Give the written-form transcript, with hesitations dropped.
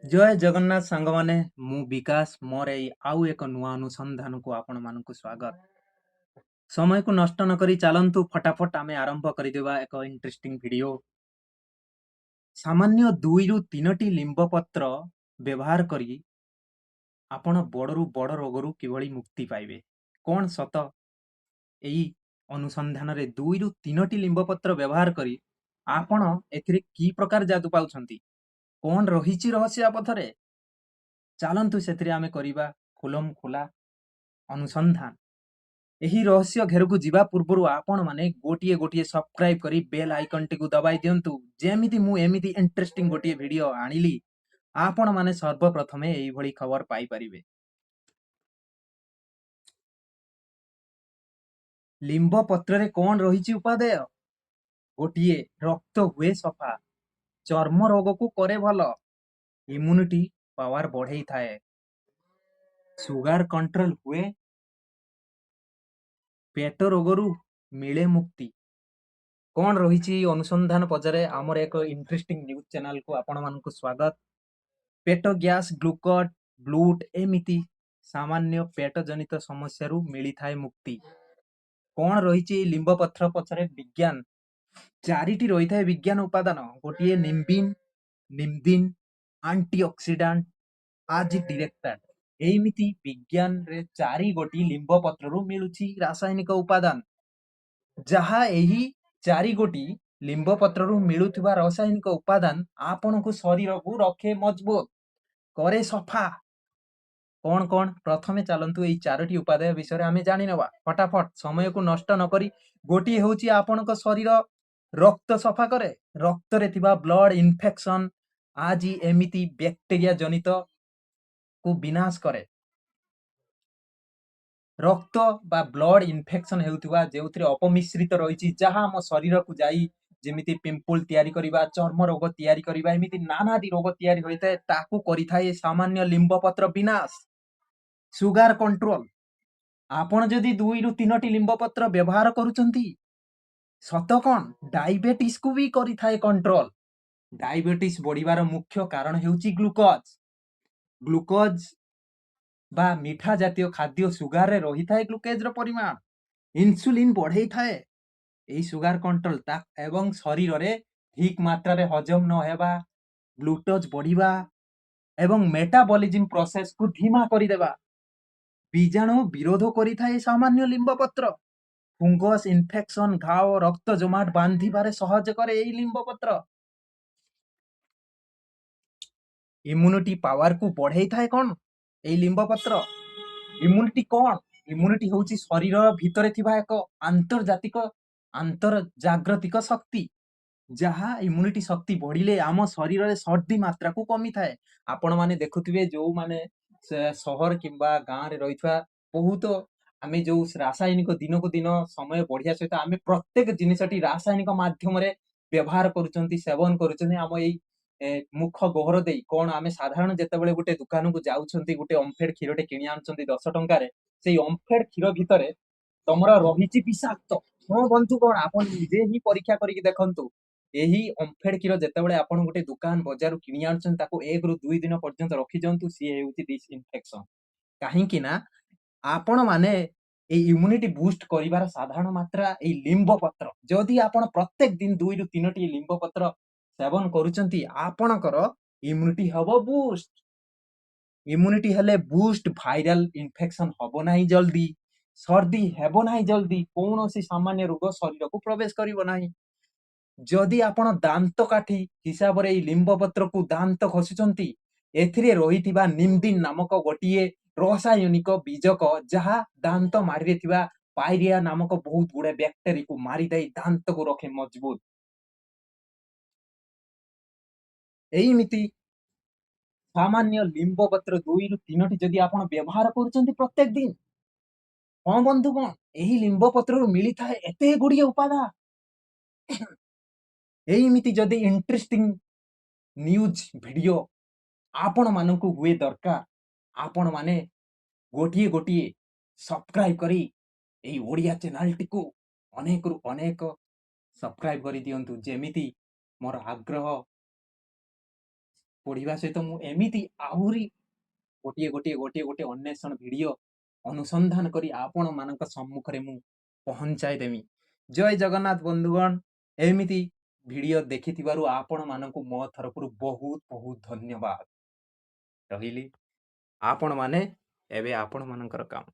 जय जगन्नाथ सांग माने मु विकास मोर एई आउ एक नुआ अनुसंधान को आपण मानकु स्वागत। समय को नष्ट न करी चालंतु फटाफट आमे आरंभ करिदेबा एक इंटरेस्टिंग वीडियो। सामान्य 2 ରୁ 3ଟି लिंब पत्र व्यवहार करी आपण बड़रू बड़ रोगरू किभଳି मुक्ति पाइबे। कोन सत एई अनुसंधान रे 2 ରୁ 3ଟି लिंब पत्र व्यवहार करी आपण एथिरे की प्रकार जादू पाउछंती, कोन रहिछि रहस्य पथरे चालंतु सेथिरे आमे करिबा खुलम खुला अनुसंधान। एही रहस्य घेरकु जीवा पूर्वरु आपण माने गोटिए गोटिए सब्सक्राइब करी बेल आइकन टिकु दबाई दियंतु। जेमिति मु एमिति इंटरेस्टिंग गोटिए वीडियो आनिली आपण माने सर्वप्रथमे एई भଳି खबर पाई परिबे। लिंब पत्ररे कोन रहिछि उपादेय? गोटिए रक्त हुए सफा, चर्म रोग को करे भल, इम्यूनिटी पावर बढ़ई थाए, सुगर कंट्रोल हुए, पेट रोगरू मिले मुक्ति। कौन रही अनुसंधान पजारे आमर एक इंटरेस्टिंग न्यूज चैनल को आपण मानक स्वागत। पेट गैस ग्लूकोज ब्लूट एमिति सामान्य पेट जनित समस्या मिली थाए मुक्ति। कौन रही लिंब पत्र पछरे विज्ञान? चारिटी रही थाए विज्ञान उपादान। गोटे निम्बिन निम्दिन एंटीऑक्सीडेंट आज डिरेक्टर एमिति विज्ञान रे चारि गोटी लिंब पत्ररू मिलुछि रासायनिक उपादान, जहा एही चारि गोटी लिंब पत्ररू मिलुथिबा रासायनिक उपादान आपनको शरीर को रखे मजबूत करे सफा। कौन कौन प्रथमे चलंतु एई चारोटी उपादेय विषय आमे जानि नबा फटाफट समय को नष्ट न करी। गोटी होउछि आपनको शरीर रक्त सफा करे, रक्त रे थिबा ब्लड इन्फेक्शन आज एमिति बैक्टीरिया जनित को विनाश करे। रक्त बा ब्लड इन्फेक्शन हेउथिबा जेउथिरे अपमिश्रित रहिछि जहा हम शरीर को जाई जेमिति पिंपल तयारी करिबा, चर्म रोग तयारी करिबा, एमिति नानादी रोग तयारी होइते ताकू करिथाए सामान्य लिंब पत्र विनाश। सुगर कंट्रोल, आपण जदि 2 ରୁ 3ଟି लिंब पत्र व्यवहार करूचंती सत कोन डायबिटीज को भी करिथाए कंट्रोल। डायबिटीज बढ़िबार मुख्य कारण हेउछि ग्लूकोज। ग्लूकोज बा मीठा जातीय खाद्य सुगार रे रही थाए ग्लूकोज रो परिमाण, इंसुलिन बढ़ई थाए एई सुगार कंट्रोल ता एवं शरीर रे ठीक मात्रा रे हजम न हेबा, ग्लूकोज बढ़िबा एवं मेटाबॉलिज्म प्रोसेस को धीमा करि देबा। बीजाणु विरोध करि थाए सामान्य लिंब पत्र। फंगस इन्फेक्शन घाव रक्त जमाट बांधिबारे सहज करे एई लिंब पत्र। इम्यूनिटी पावर को बढ़ई थाए कोन एई लिंब पत्र। इम्यूनिटी कोन? इम्यूनिटी होउछि शरीर भितरे थिबा एक आंतर्जातिक जागृतिक शक्ति, जहा इम्यूनिटी शक्ति बढ़िले आम शरीर रे सर्दी मात्रा को कमी थाए। आपण माने देखुथिबे जो माने शहर किंबा गां रे रहिथवा बहुत आमे जो रासायनिक दिन को दिन समय बढ़िया सहित आमे प्रत्येक जिनिसटी रासायनिक माध्यम रे व्यवहार करूचंती, सेवन करूचंती। आम एई मुख गोहर देई कोन आमे साधारण जेतेबेले गुटे दुकान को जाउछंती गुटे ओमफेड क्षीरटे किनि आनछंती 10 टंका रे, सेई ओमफेड क्षीर भितरे तमरा रहिछि विषाक्त। हां बंधु कोन आपण निजे ही परीक्षा करिक देखंतु। एही ओमफेड क्षीर जेतेबेले आपण गुटे दुकान बजारु किनि आनछन ताको 1 ରୁ 2 दिन पर्यंत रखि जंतु, सी हेउछि डिसइनफेक्शन। काहे कि ना आपण माने ए इम्यूनिटी बूस्ट करिवार साधारण मात्रा ए लिंब पत्र जदि आपण प्रत्येक दिन 2 ରୁ 3ଟି लिंब पत्र सेवन करूचंती आपणकर इम्यूनिटी हबो बूस्ट। इम्यूनिटी हेले बूस्ट भाइरल इन्फेक्शन हबो नाही जल्दी, सर्दी हेबो नाही जल्दी, कोनोसी सामान्य रोग शरीर को प्रवेश करिवो नाही। जदि आपण दांत काठी हिसाब रे लिंब पत्र को दांत खसुचंती एथिरे रहिथिबा निम्दिन नामक गोटिए रासायनिक बीजक जहा दांत मारी थिबा पायरिया नामक बहुत गुड़े बैक्टेरिया को मारी दे दांत को रखे मजबूत। एमिति सामान्य लिंब पत्र 2 ରୁ 3ଟି जदि आपण व्यवहार करूचंती प्रत्येक दिन, हां बंधु कोन एही लिंब पत्र मिली थाए एते गुड़िए उपादान। एमिति जदि इंटरेस्टिंग न्यूज वीडियो आपण मानकु हुए दरकार, आपण माने गोटिए गोटिए सब्सक्राइब करी एई ओडिया चैनल टिकु अनेक रु अनेक सब्सक्राइब करी दियंतु, जेमिति मोर आग्रह ପଢିବା ସହିତ ମୁଁ ଏମିତି ଆହୁରି ଗୋଟିଏ ଅନ୍ୱେଷଣ ଭିଡିଓ ଅନୁସନ୍ଧାନ କରି ଆପଣମାନଙ୍କ ସମ୍ମୁଖରେ ମୁଁ ପହଞ୍ଚାଇ ଦେମି। ଜୟ ଜଗନ୍ନାଥ ବନ୍ଧୁଗଣ। ଏମିତି ଭିଡିଓ ଦେଖିଥିବାରୁ ଆପଣମାନଙ୍କୁ ମୋ ତରଫରୁ ବହୁତ ବହୁତ ଧନ୍ୟବାଦ। ରହିଲି। ଆପଣମାନେ ଏବେ ଆପଣମାନଙ୍କର କାମ।